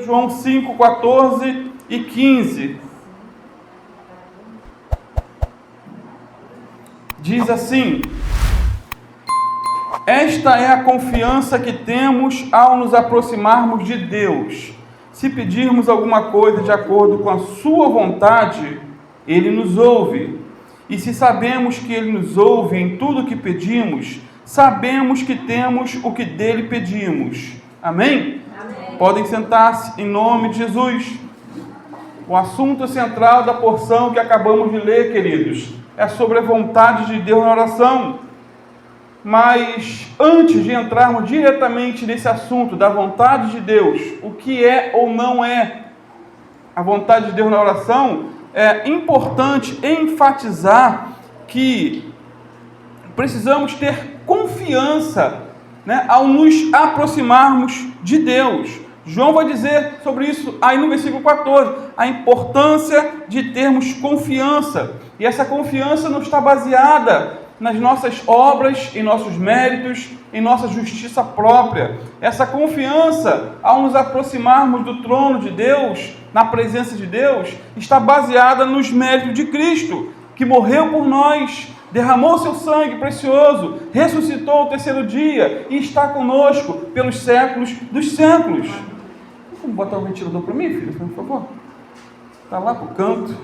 João 5, 14 e 15. Diz assim: esta é a confiança que temos ao nos aproximarmos de Deus. Se pedirmos alguma coisa de acordo com a sua vontade, Ele nos ouve. E se sabemos que Ele nos ouve em tudo o que pedimos, sabemos que temos o que dele pedimos. Amém? Amém. Podem sentar-se em nome de Jesus. O assunto central da porção que acabamos de ler, queridos, é sobre a vontade de Deus na oração. Mas antes de entrarmos diretamente nesse assunto da vontade de Deus, o que é ou não é a vontade de Deus na oração, é importante enfatizar que precisamos ter confiança, ao nos aproximarmos de Deus. João vai dizer sobre isso aí no versículo 14, a importância de termos confiança. E essa confiança não está baseada nas nossas obras, em nossos méritos, em nossa justiça própria. Essa confiança, ao nos aproximarmos do trono de Deus, na presença de Deus, está baseada nos méritos de Cristo, que morreu por nós, derramou seu sangue precioso, ressuscitou ao terceiro dia e está conosco pelos séculos dos séculos. Vamos botar o ventilador para mim, filho, por favor? Está lá para o canto.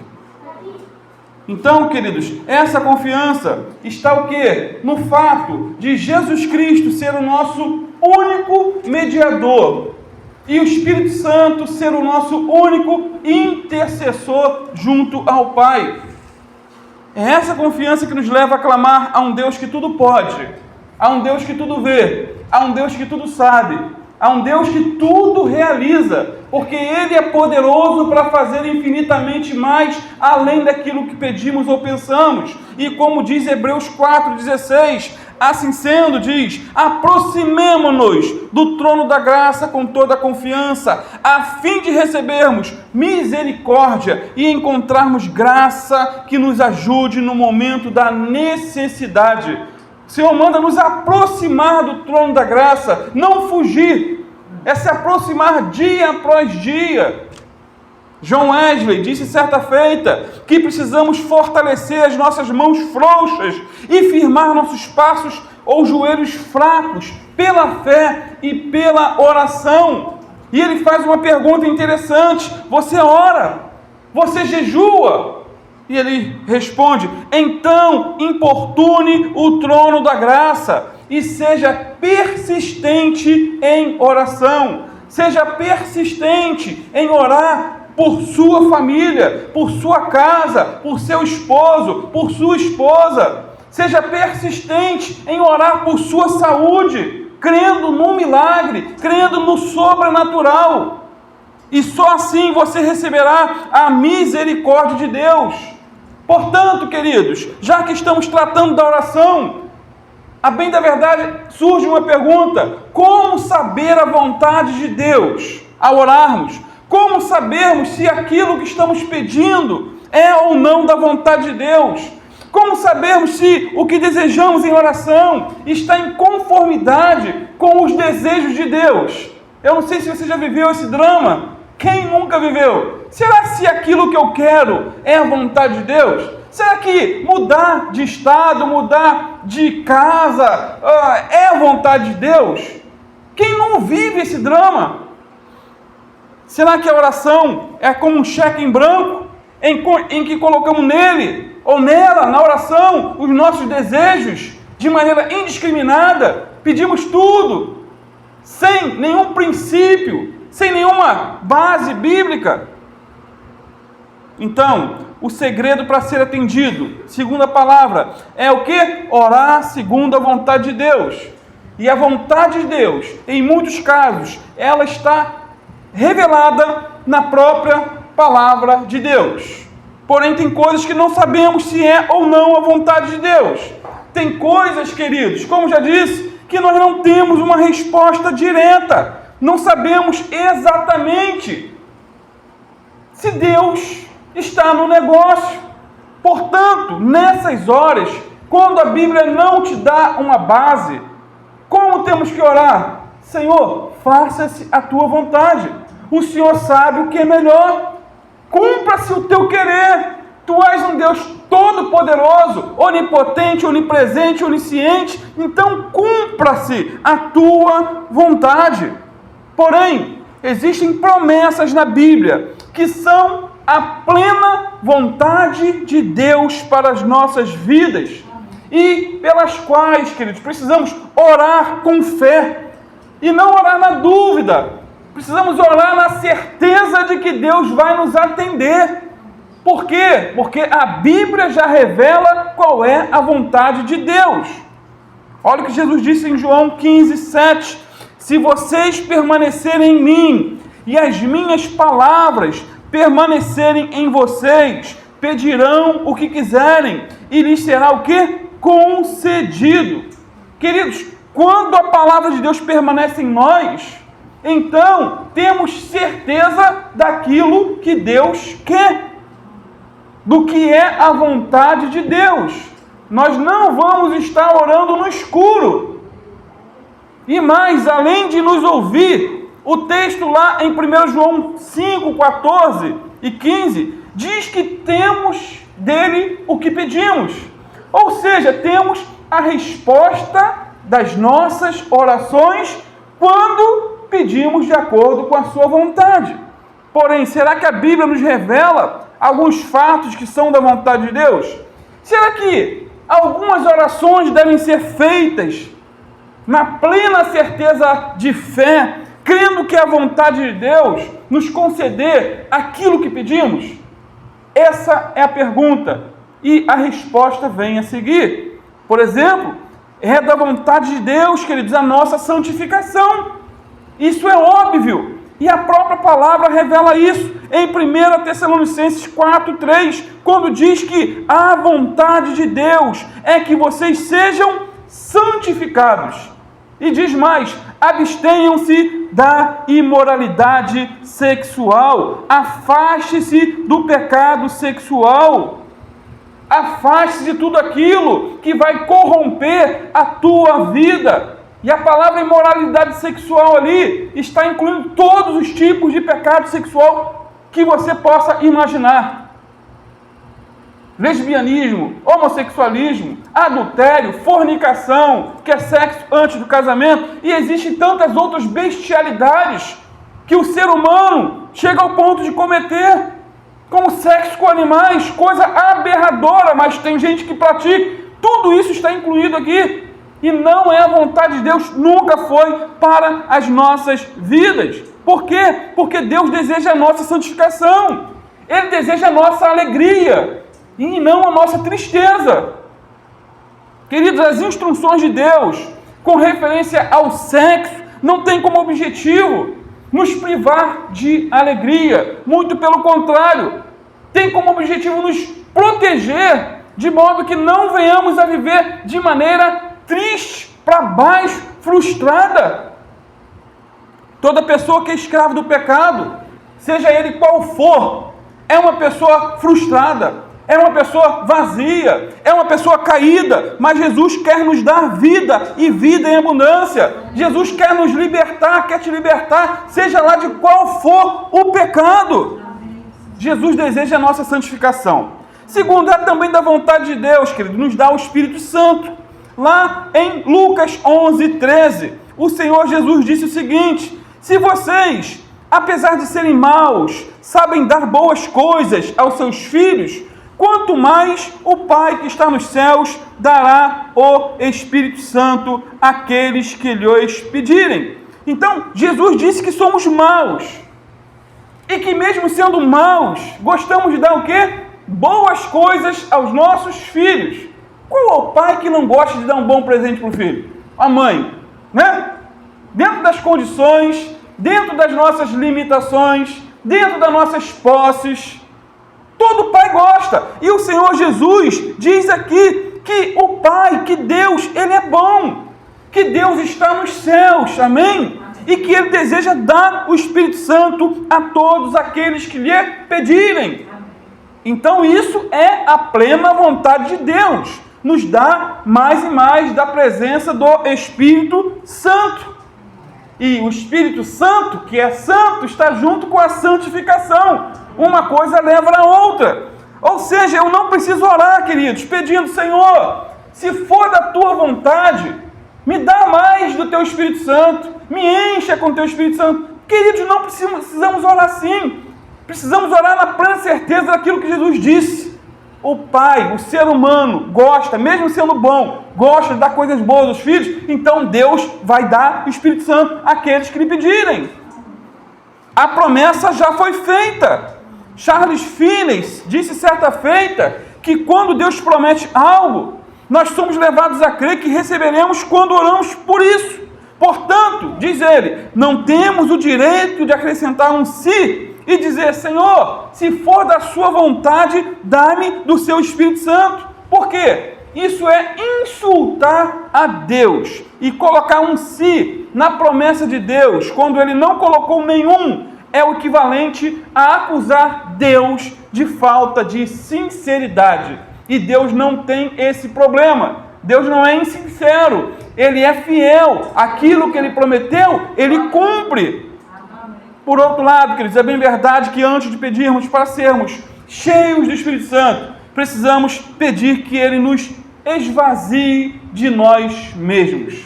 Então, queridos, essa confiança está o quê? No fato de Jesus Cristo ser o nosso único mediador e o Espírito Santo ser o nosso único intercessor junto ao Pai. É essa confiança que nos leva a clamar a um Deus que tudo pode, a um Deus que tudo vê, a um Deus que tudo sabe, a um Deus que tudo realiza, porque Ele é poderoso para fazer infinitamente mais além daquilo que pedimos ou pensamos. E como diz Hebreus 4,16, assim sendo, diz: aproximemo-nos do trono da graça com toda a confiança, a fim de recebermos misericórdia e encontrarmos graça que nos ajude no momento da necessidade. O Senhor manda nos aproximar do trono da graça, não fugir, é se aproximar dia após dia. John Wesley disse certa feita que precisamos fortalecer as nossas mãos frouxas e firmar nossos passos ou joelhos fracos pela fé e pela oração. E ele faz uma pergunta interessante: você ora? Você jejua? E ele responde: então importune o trono da graça e seja persistente em oração. Seja persistente em orar por sua família, por sua casa, por seu esposo, por sua esposa. Seja persistente em orar por sua saúde, crendo no milagre, crendo no sobrenatural. E só assim você receberá a misericórdia de Deus. Portanto, queridos, já que estamos tratando da oração, a bem da verdade surge uma pergunta: como saber a vontade de Deus ao orarmos? Como sabermos se aquilo que estamos pedindo é ou não da vontade de Deus? Como sabermos se o que desejamos em oração está em conformidade com os desejos de Deus? Eu não sei se você já viveu esse drama. Quem nunca viveu? Será se aquilo que eu quero é a vontade de Deus? Será que mudar de estado, mudar de casa é a vontade de Deus? Quem não vive esse drama? Será que a oração é como um cheque em branco, em que colocamos nele ou nela, na oração, os nossos desejos de maneira indiscriminada? Pedimos tudo, sem nenhum princípio, sem nenhuma base bíblica? Então, o segredo para ser atendido, segundo a palavra, é o quê? Orar segundo a vontade de Deus. E a vontade de Deus, em muitos casos, ela está revelada na própria palavra de Deus. Porém, tem coisas que não sabemos se é ou não a vontade de Deus. Tem coisas, queridos, como já disse, que nós não temos uma resposta direta. Não sabemos exatamente se Deus está no negócio. Portanto, nessas horas, quando a Bíblia não te dá uma base, como temos que orar? Senhor, faça-se a tua vontade. O Senhor sabe o que é melhor. Cumpra-se o teu querer. Tu és um Deus todo-poderoso, onipotente, onipresente, onisciente. Então cumpra-se a tua vontade. Porém, existem promessas na Bíblia que são a plena vontade de Deus para as nossas vidas e pelas quais, queridos, precisamos orar com fé e não orar na dúvida. Precisamos orar na certeza de que Deus vai nos atender. Por quê? Porque a Bíblia já revela qual é a vontade de Deus. Olha o que Jesus disse em João 15:7. Se vocês permanecerem em mim e as minhas palavras permanecerem em vocês, pedirão o que quiserem e lhes será o quê? Concedido. Queridos, quando a palavra de Deus permanece em nós, então temos certeza daquilo que Deus quer, do que é a vontade de Deus. Nós não vamos estar orando no escuro. E mais, além de nos ouvir, o texto lá em 1 João 5, 14 e 15 diz que temos dele o que pedimos. Ou seja, temos a resposta das nossas orações quando pedimos de acordo com a sua vontade. Porém, será que a Bíblia nos revela alguns fatos que são da vontade de Deus? Será que algumas orações devem ser feitas na plena certeza de fé, crendo que é a vontade de Deus nos conceder aquilo que pedimos? Essa é a pergunta e a resposta vem a seguir. Por exemplo, é da vontade de Deus, queridos, a nossa santificação. Isso é óbvio. E a própria palavra revela isso em 1 Tessalonicenses 4:3, quando diz que a vontade de Deus é que vocês sejam santificados. E diz mais: abstenham-se da imoralidade sexual, afaste-se do pecado sexual, afaste-se de tudo aquilo que vai corromper a tua vida. E a palavra imoralidade sexual ali está incluindo todos os tipos de pecado sexual que você possa imaginar. Lesbianismo, homossexualismo, adultério, fornicação, que é sexo antes do casamento, e existem tantas outras bestialidades que o ser humano chega ao ponto de cometer, como sexo com animais, coisa aberradora, mas tem gente que pratica. Tudo isso está incluído aqui. E não é a vontade de Deus, nunca foi para as nossas vidas. Por quê? Porque Deus deseja a nossa santificação. Ele deseja a nossa alegria e não a nossa tristeza. Queridos, as instruções de Deus com referência ao sexo não tem como objetivo nos privar de alegria. Muito pelo contrário, tem como objetivo nos proteger, de modo que não venhamos a viver de maneira triste, para baixo, frustrada. Toda pessoa que é escrava do pecado, seja ele qual for, é uma pessoa frustrada, é uma pessoa vazia, é uma pessoa caída, mas Jesus quer nos dar vida e vida em abundância. Jesus quer nos libertar, quer te libertar, seja lá de qual for o pecado. Jesus deseja a nossa santificação. Segundo, é também da vontade de Deus, querido, nos dá o Espírito Santo. Lá em Lucas 11:13, o Senhor Jesus disse o seguinte: se vocês, apesar de serem maus, sabem dar boas coisas aos seus filhos, quanto mais o Pai que está nos céus dará o Espírito Santo àqueles que lhes pedirem. Então, Jesus disse que somos maus. E que mesmo sendo maus, gostamos de dar o quê? Boas coisas aos nossos filhos. Qual é o pai que não gosta de dar um bom presente para o filho? A mãe, né? Dentro das condições, dentro das nossas limitações, dentro das nossas posses, todo pai gosta. E o Senhor Jesus diz aqui que o Pai, que Deus, Ele é bom, que Deus está nos céus, amém? E que Ele deseja dar o Espírito Santo a todos aqueles que lhe pedirem. Então isso é a plena vontade de Deus, nos dá mais e mais da presença do Espírito Santo. E o Espírito Santo, que é santo, está junto com a santificação. Uma coisa leva a outra. Ou seja, eu não preciso orar, queridos, pedindo: Senhor, se for da tua vontade, me dá mais do teu Espírito Santo, me encha com o teu Espírito Santo. Queridos, não precisamos orar assim. Precisamos orar na plena certeza daquilo que Jesus disse. O Pai, o ser humano, gosta, mesmo sendo bom, gosta de dar coisas boas aos filhos, então Deus vai dar o Espírito Santo àqueles que lhe pedirem. A promessa já foi feita. Charles Finney disse certa feita que quando Deus promete algo, nós somos levados a crer que receberemos quando oramos por isso. Portanto, diz ele, não temos o direito de acrescentar um "se" e dizer: Senhor, se for da sua vontade, dá-me do seu Espírito Santo. Por quê? Isso é insultar a Deus. E colocar um "se" na promessa de Deus, quando ele não colocou nenhum, é o equivalente a acusar Deus de falta de sinceridade. E Deus não tem esse problema. Deus não é insincero. Ele é fiel. Aquilo que ele prometeu, ele cumpre. Por outro lado, queridos, é bem verdade que antes de pedirmos para sermos cheios do Espírito Santo, precisamos pedir que ele nos esvazie de nós mesmos.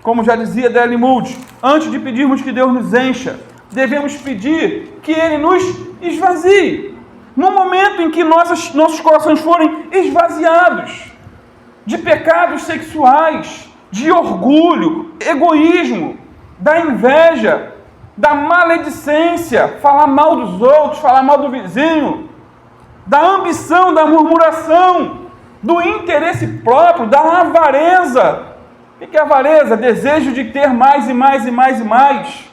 Como já dizia D.L. Moody, antes de pedirmos que Deus nos encha, devemos pedir que ele nos esvazie. No momento em que nossos corações forem esvaziados de pecados sexuais, de orgulho, egoísmo, da inveja, da maledicência, falar mal dos outros, falar mal do vizinho, da ambição, da murmuração, do interesse próprio, da avareza. O que é avareza? Desejo de ter mais e mais e mais e mais.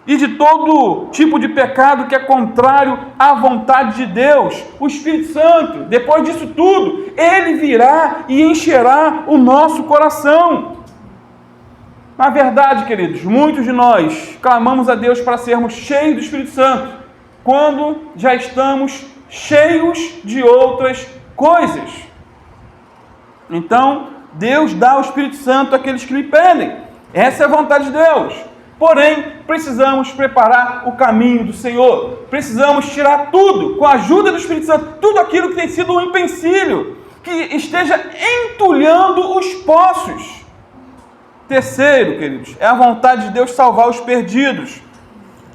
E de todo tipo de pecado que é contrário à vontade de Deus. O Espírito Santo, depois disso tudo, ele virá e encherá o nosso coração. Na verdade, queridos, muitos de nós clamamos a Deus para sermos cheios do Espírito Santo, quando já estamos cheios de outras coisas. Então, Deus dá o Espírito Santo àqueles que lhe pedem. Essa é a vontade de Deus. Porém, precisamos preparar o caminho do Senhor. Precisamos tirar tudo, com a ajuda do Espírito Santo, tudo aquilo que tem sido um empecilho, que esteja entulhando os poços. Terceiro, queridos, é a vontade de Deus salvar os perdidos.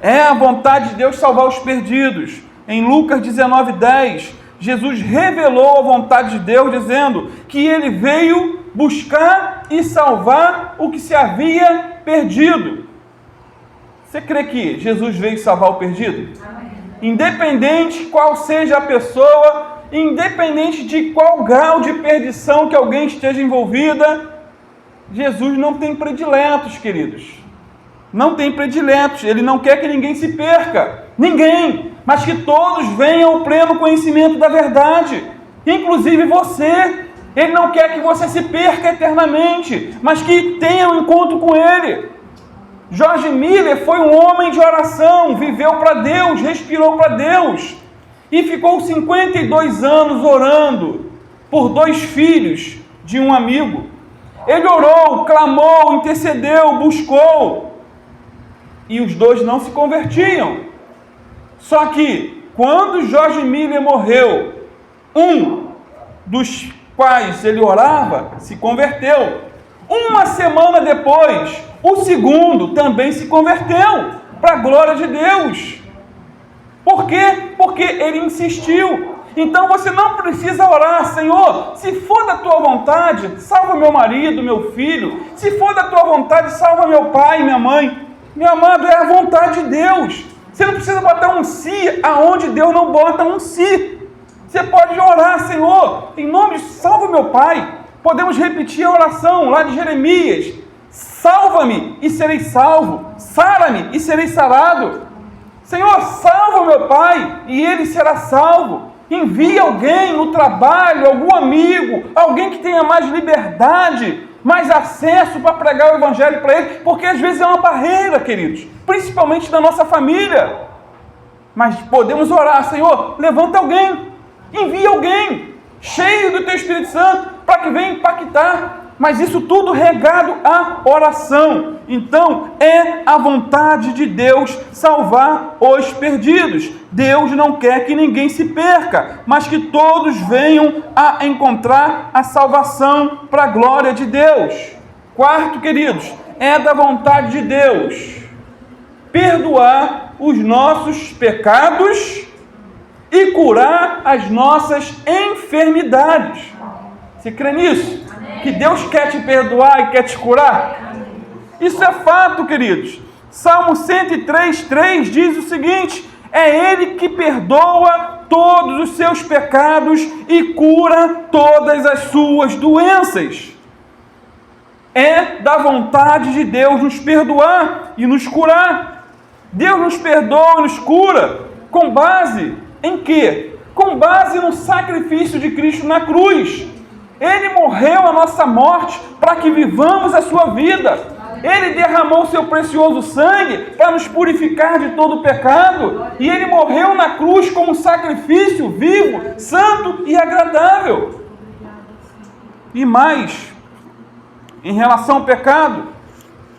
É a vontade de Deus salvar os perdidos. Em Lucas 19:10, Jesus revelou a vontade de Deus, dizendo que ele veio buscar e salvar o que se havia perdido. Você crê que Jesus veio salvar o perdido? Independente qual seja a pessoa, independente de qual grau de perdição que alguém esteja envolvida, Jesus não tem prediletos, queridos. Não tem prediletos. Ele não quer que ninguém se perca. Ninguém. Mas que todos venham ao pleno conhecimento da verdade. Inclusive você. Ele não quer que você se perca eternamente, mas que tenha um encontro com Ele. George Miller foi um homem de oração. Viveu para Deus, respirou para Deus. E ficou 52 anos orando por 2 filhos de um amigo. Ele orou, clamou, intercedeu, buscou. E os 2 não se convertiam. Só que, quando George Miller morreu, um dos quais ele orava se converteu. Uma semana depois, o segundo também se converteu, para a glória de Deus. Por quê? Porque ele insistiu. Então você não precisa orar: Senhor, se for da tua vontade, salva meu marido, meu filho. Se for da tua vontade, salva meu pai, minha mãe. Meu amado, é a vontade de Deus. Você não precisa botar um "se" aonde Deus não bota um "se". Você pode orar: Senhor, em nome de salva meu pai. Podemos repetir a oração lá de Jeremias: salva-me e serei salvo, sara-me e serei sarado. Senhor, salva meu pai e ele será salvo. Envie alguém no trabalho, algum amigo, alguém que tenha mais liberdade, mais acesso para pregar o evangelho para ele, porque às vezes é uma barreira, queridos, principalmente da nossa família. Mas podemos orar: Senhor, levanta alguém, envia alguém cheio do teu Espírito Santo para que venha impactar mas isso tudo regado à oração. Então, é a vontade de Deus salvar os perdidos. Deus não quer que ninguém se perca, mas que todos venham a encontrar a salvação para a glória de Deus. Quarto, queridos, é da vontade de Deus perdoar os nossos pecados e curar as nossas enfermidades. Você crê nisso? Que Deus quer te perdoar e quer te curar? Isso é fato, queridos. Salmo 103:3 diz o seguinte: é Ele que perdoa todos os seus pecados e cura todas as suas doenças. É da vontade de Deus nos perdoar e nos curar. Deus nos perdoa e nos cura com base em quê? Com base no sacrifício de Cristo na cruz. Ele morreu a nossa morte para que vivamos a sua vida. Ele derramou seu precioso sangue para nos purificar de todo pecado. E Ele morreu na cruz como sacrifício vivo, santo e agradável. E mais, em relação ao pecado,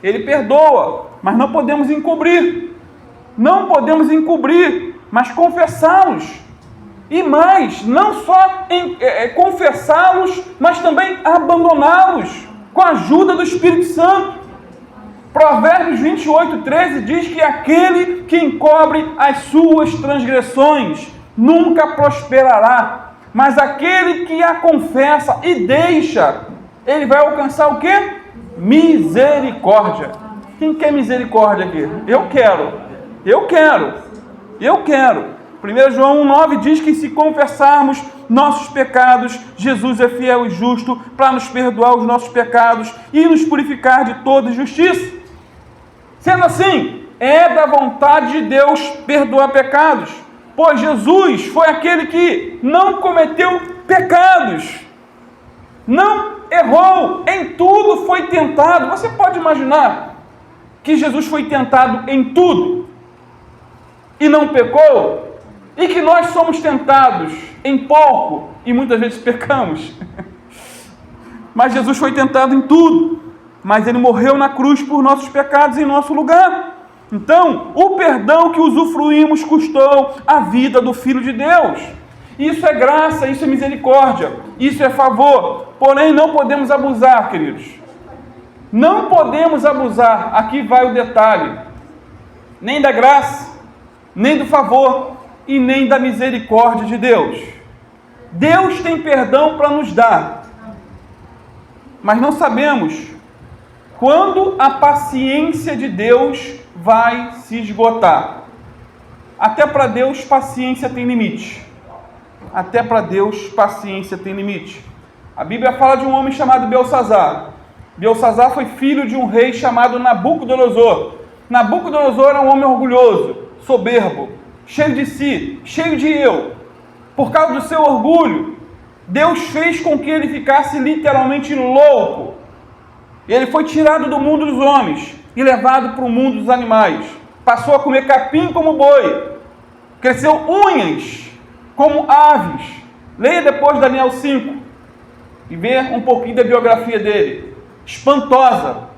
Ele perdoa, mas não podemos encobrir. Não podemos encobrir, mas confessá-los. E mais, não só confessá-los, mas também abandoná-los com a ajuda do Espírito Santo. Provérbios 28:13 diz que aquele que encobre as suas transgressões nunca prosperará, mas aquele que a confessa e deixa, ele vai alcançar o quê? Misericórdia. Quem quer misericórdia aqui? Eu quero. 1 João 1,9 diz que se confessarmos nossos pecados, Jesus é fiel e justo para nos perdoar os nossos pecados e nos purificar de toda injustiça. Sendo assim, é da vontade de Deus perdoar pecados, pois Jesus foi aquele que não cometeu pecados, não errou, em tudo foi tentado. Você pode imaginar que Jesus foi tentado em tudo e não pecou? E que nós somos tentados em pouco e muitas vezes pecamos. Mas Jesus foi tentado em tudo, mas Ele morreu na cruz por nossos pecados em nosso lugar. Então, o perdão que usufruímos custou a vida do Filho de Deus. Isso é graça, isso é misericórdia, isso é favor. Porém, não podemos abusar, queridos. Não podemos abusar, aqui vai o detalhe, nem da graça, nem do favor e nem da misericórdia de Deus. Deus tem perdão para nos dar, mas não sabemos quando a paciência de Deus vai se esgotar. Até para Deus, paciência tem limite. Até para Deus, paciência tem limite. A Bíblia fala de um homem chamado Belsazar. Belsazar foi filho de um rei chamado Nabucodonosor. Nabucodonosor era um homem orgulhoso, soberbo, cheio de si, cheio de eu. Por causa do seu orgulho, Deus fez com que ele ficasse literalmente louco. Ele foi tirado do mundo dos homens e levado para o mundo dos animais. Passou a comer capim como boi. Cresceu unhas como aves. Leia depois Daniel 5 e vê um pouquinho da biografia dele. Espantosa.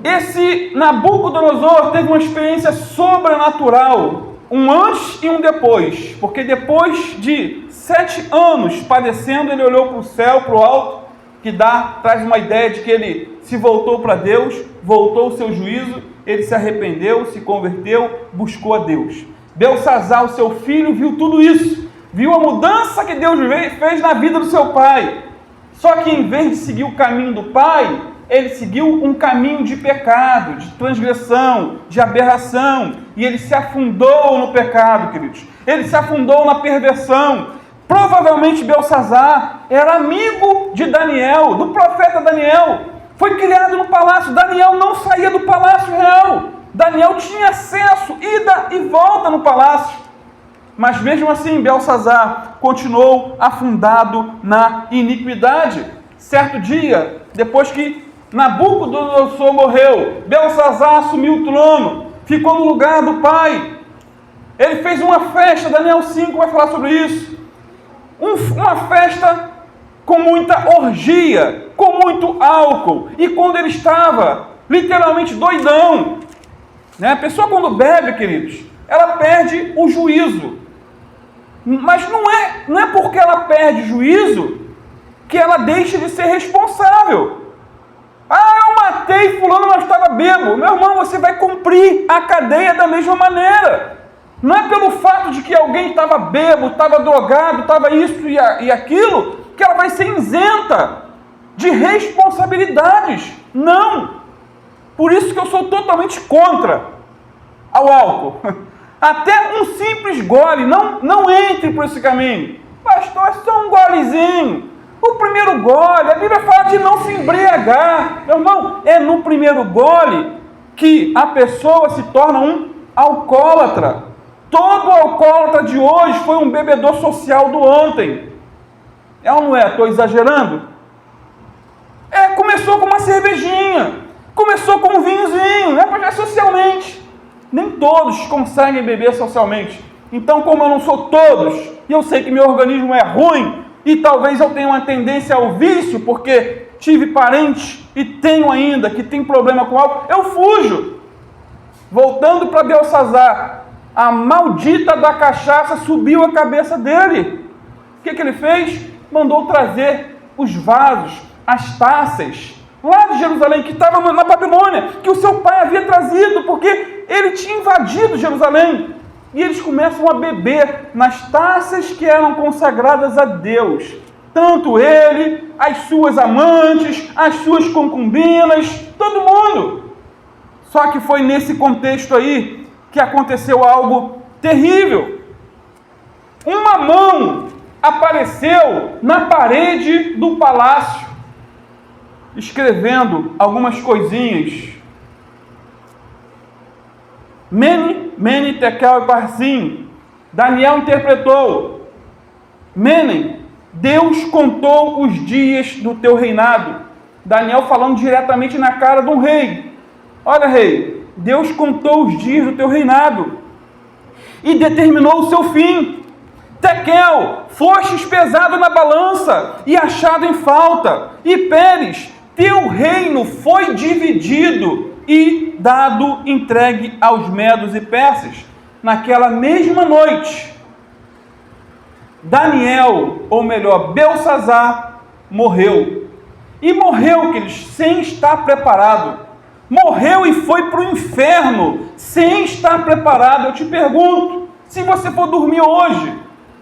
Esse Nabucodonosor teve uma experiência sobrenatural, um antes e um depois, porque depois de 7 anos padecendo, ele olhou para o céu, para o alto, que traz uma ideia de que ele se voltou para Deus, voltou o seu juízo, ele se arrependeu, se converteu, buscou a Deus. Belsazar, o seu filho, viu tudo isso, viu a mudança que Deus fez na vida do seu pai. Só que em vez de seguir o caminho do pai, ele seguiu um caminho de pecado, de transgressão, de aberração, e ele se afundou no pecado, queridos. Ele se afundou na perversão. Provavelmente Belsazar era amigo de Daniel, do profeta Daniel. Foi criado no palácio. Daniel não saía do palácio real. Daniel tinha acesso, ida e volta no palácio. Mas mesmo assim, Belsazar continuou afundado na iniquidade. Certo dia, depois que Nabucodonosor morreu, Belsazar assumiu o trono, ficou no lugar do pai. Ele fez uma festa, Daniel 5 vai falar sobre isso. Uma festa com muita orgia, com muito álcool, e quando ele estava literalmente doidão, né? A pessoa quando bebe, queridos, ela perde o juízo, mas não é porque ela perde juízo que ela deixa de ser responsável. Eu matei fulano, mas estava bêbado. Meu irmão, você vai cumprir a cadeia da mesma maneira. Não é pelo fato de que alguém estava bêbado, estava drogado, estava isso e aquilo, que ela vai ser isenta de responsabilidades. Não! Por isso que eu sou totalmente contra ao álcool. Até um simples gole, não entre por esse caminho. Pastor, é só um golezinho. O primeiro gole, a Bíblia fala de não se embriagar. Meu irmão, é no primeiro gole que a pessoa se torna um alcoólatra. Todo alcoólatra de hoje foi um bebedor social do ontem. É ou não é? Estou exagerando? Começou com uma cervejinha, começou com um vinhozinho, né? Porque é socialmente. Nem todos conseguem beber socialmente. Então, como eu não sou todos, e eu sei que meu organismo é ruim, e talvez eu tenha uma tendência ao vício, porque tive parentes, e tenho ainda, que tem problema com álcool, eu fujo. Voltando para Belsazar, a maldita da cachaça subiu a cabeça dele. O que ele fez? Mandou trazer os vasos, as taças, lá de Jerusalém, que estavam na Babilônia, que o seu pai havia trazido, porque ele tinha invadido Jerusalém. E eles começam a beber nas taças que eram consagradas a Deus. Tanto ele, as suas amantes, as suas concubinas, todo mundo. Só que foi nesse contexto aí que aconteceu algo terrível. Uma mão apareceu na parede do palácio, escrevendo algumas coisinhas. Mene, Tekel e Parsim. Daniel interpretou: Menem, Deus contou os dias do teu reinado. Daniel falando diretamente na cara de um rei. Olha, rei, Deus contou os dias do teu reinado e determinou o seu fim. Tekel, fostes pesado na balança e achado em falta. E Pérez, teu reino foi dividido e dado entregue aos medos e persas. Naquela mesma noite, Daniel, ou melhor, Belsazar, morreu. E morreu, queridos, sem estar preparado. Morreu e foi para o inferno, sem estar preparado. Eu te pergunto, se você for dormir hoje,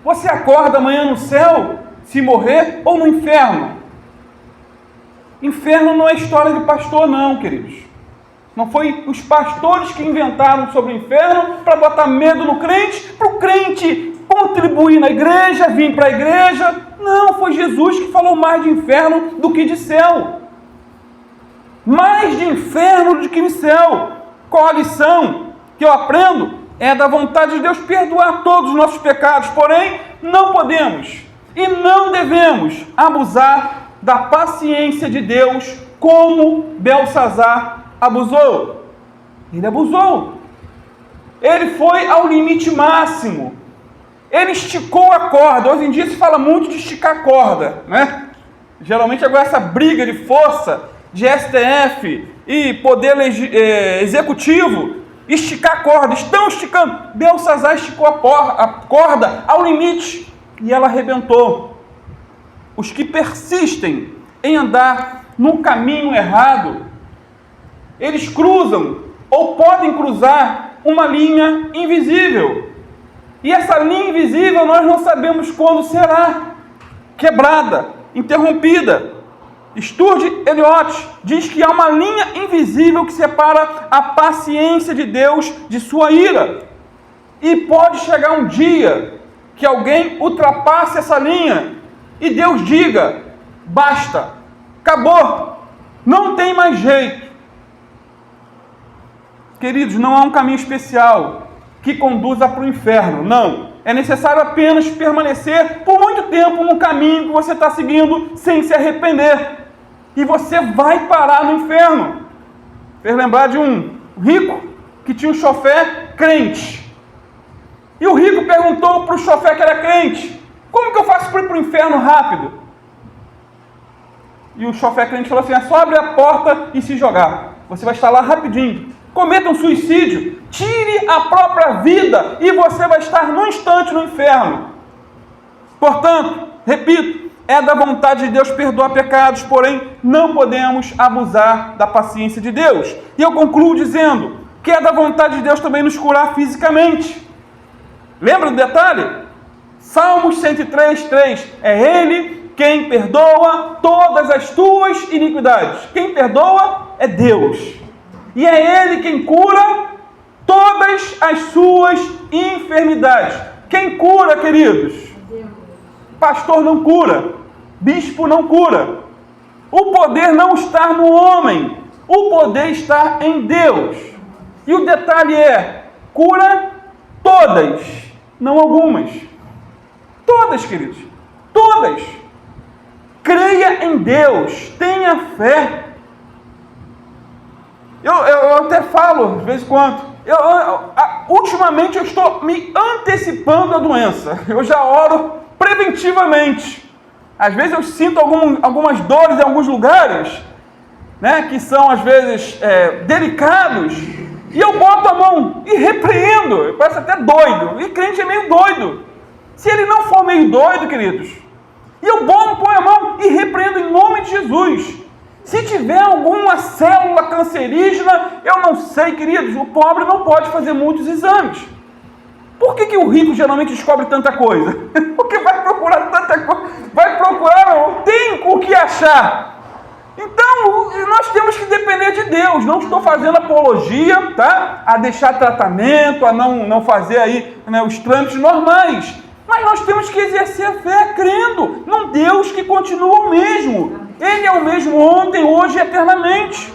você acorda amanhã no céu, se morrer, ou no inferno? Inferno não é história de pastor, não, queridos. Não foi os pastores que inventaram sobre o inferno para botar medo no crente, para o crente contribuir na igreja, vir para a igreja. Não, foi Jesus que falou mais de inferno do que de céu. Mais de inferno do que de céu. Qual a lição que eu aprendo? É da vontade de Deus perdoar todos os nossos pecados. Porém, não podemos e não devemos abusar da paciência de Deus como Belsazar abusou. Ele abusou. Ele foi ao limite máximo. Ele esticou a corda. Hoje em dia se fala muito de esticar a corda, né? Geralmente agora essa briga de força de STF e poder executivo, esticar a corda. Estão esticando. Belsazar esticou a corda ao limite e ela arrebentou. Os que persistem em andar no caminho errado, eles cruzam ou podem cruzar uma linha invisível. E essa linha invisível nós não sabemos quando será quebrada, interrompida. Sturgeon Eliot diz que há uma linha invisível que separa a paciência de Deus de sua ira. E pode chegar um dia que alguém ultrapasse essa linha e Deus diga: basta, acabou, não tem mais jeito. Queridos, não há um caminho especial que conduza para o inferno, não. É necessário apenas permanecer por muito tempo no caminho que você está seguindo sem se arrepender. E você vai parar no inferno. Fez lembrar de um rico que tinha um chofé crente. E o rico perguntou para o chofé que era crente: como que eu faço para ir para o inferno rápido? E o chofé crente falou assim: é só abrir a porta e se jogar. Você vai estar lá rapidinho. Cometa um suicídio, tire a própria vida e você vai estar num instante no inferno. Portanto, repito, é da vontade de Deus perdoar pecados, porém não podemos abusar da paciência de Deus. E eu concluo dizendo que é da vontade de Deus também nos curar fisicamente. Lembra do detalhe? Salmos 103:3, é Ele quem perdoa todas as tuas iniquidades. Quem perdoa é Deus. E é Ele quem cura todas as suas enfermidades. Quem cura, queridos? Pastor não cura. Bispo não cura. O poder não está no homem. O poder está em Deus. E o detalhe é, cura todas, não algumas. Todas, queridos. Todas. Creia em Deus. Tenha fé. Eu até falo, de vez em quando, ultimamente eu estou me antecipando à doença. Eu já oro preventivamente. Às vezes eu sinto algumas dores em alguns lugares, né, que são às vezes delicados, e eu boto a mão e repreendo. Parece até doido. E crente é meio doido. Se ele não for meio doido, queridos, e eu ponho a mão e repreendo em nome de Jesus. Se tiver alguma célula cancerígena, eu não sei, queridos, o pobre não pode fazer muitos exames. Por que o rico geralmente descobre tanta coisa? Porque vai procurar tanta coisa, vai procurar, não tem o que achar. Então, nós temos que depender de Deus. Não estou fazendo apologia, tá? A deixar tratamento, a não fazer aí, né, os trâmites normais. Mas nós temos que exercer a fé crendo num Deus que continua o mesmo. Ele é o mesmo ontem, hoje e eternamente.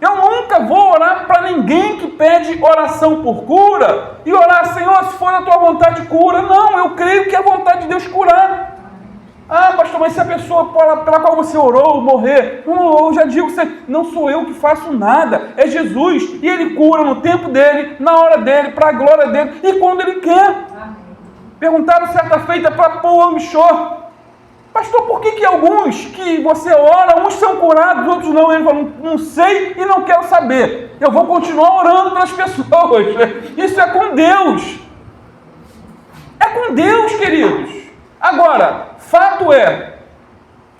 Eu nunca vou orar para ninguém que pede oração por cura e orar, Senhor, se for a tua vontade, cura. Não, eu creio que é a vontade de Deus curar. Ah, pastor, mas se a pessoa pela qual você orou morrer, eu já digo, não sou eu que faço nada, é Jesus. E Ele cura no tempo dEle, na hora dEle, para a glória dEle e quando Ele quer. Perguntaram certa feita para Paul Amchor: pastor, por que alguns que você ora, uns são curados, outros não? Ele falou: não sei e não quero saber. Eu vou continuar orando pelas pessoas. Isso é com Deus. É com Deus, queridos. Agora, fato é,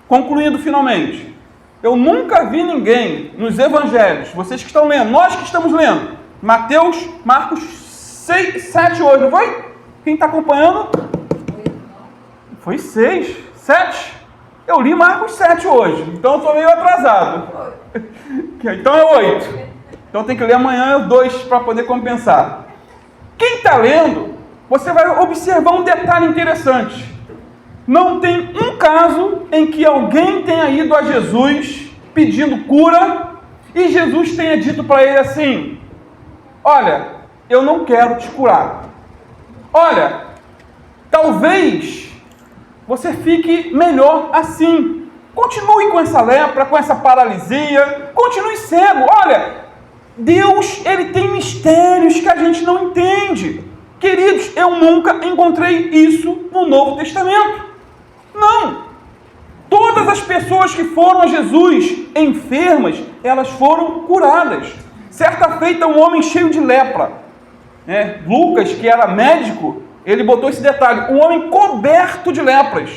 concluindo finalmente, eu nunca vi ninguém nos evangelhos, vocês que estão lendo, nós que estamos lendo, Mateus, Marcos 6, 7, 8, não foi? Quem está acompanhando? Foi 6, 7. Eu li Marcos 7 hoje, então eu estou meio atrasado. Então é 8. Então tem que ler amanhã 2 para poder compensar. Quem está lendo, você vai observar um detalhe interessante. Não tem um caso em que alguém tenha ido a Jesus pedindo cura e Jesus tenha dito para ele assim: olha, eu não quero te curar. Olha, talvez você fique melhor assim. Continue com essa lepra, com essa paralisia, continue cego. Olha, Deus, Ele tem mistérios que a gente não entende. Queridos, eu nunca encontrei isso no Novo Testamento. Não. Todas as pessoas que foram a Jesus enfermas, elas foram curadas. Certa feita, um homem cheio de lepra, Lucas, que era médico, ele botou esse detalhe: um homem coberto de lepras,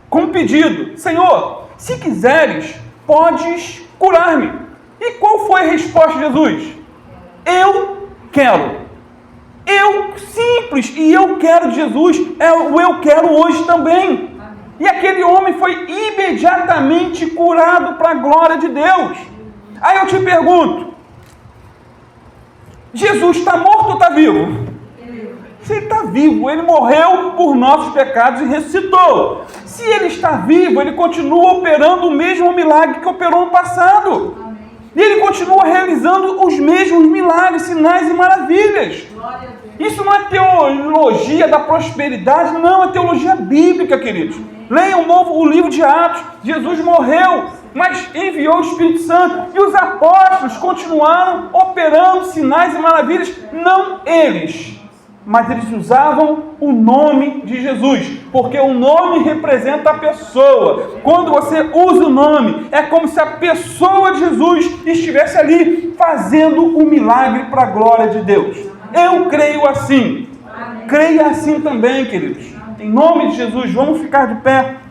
com um pedido: Senhor, se quiseres, podes curar-me. E qual foi a resposta de Jesus? Eu quero. Simples, e eu quero de Jesus, o eu quero hoje também. E aquele homem foi imediatamente curado para a glória de Deus. Aí eu te pergunto: Jesus está morto ou está vivo? Se ele está vivo, ele morreu por nossos pecados e ressuscitou. Se ele está vivo, ele continua operando o mesmo milagre que operou no passado. E ele continua realizando os mesmos milagres, sinais e maravilhas. Isso não é teologia da prosperidade, não, é teologia bíblica, queridos. Leiam o livro de Atos. Jesus morreu, mas enviou o Espírito Santo. E os apóstolos continuaram operando sinais e maravilhas, não eles, mas eles usavam o nome de Jesus, porque o nome representa a pessoa. Quando você usa o nome, é como se a pessoa de Jesus estivesse ali fazendo o milagre para a glória de Deus. Eu creio assim. Creia assim também, queridos. Em nome de Jesus, vamos ficar de pé.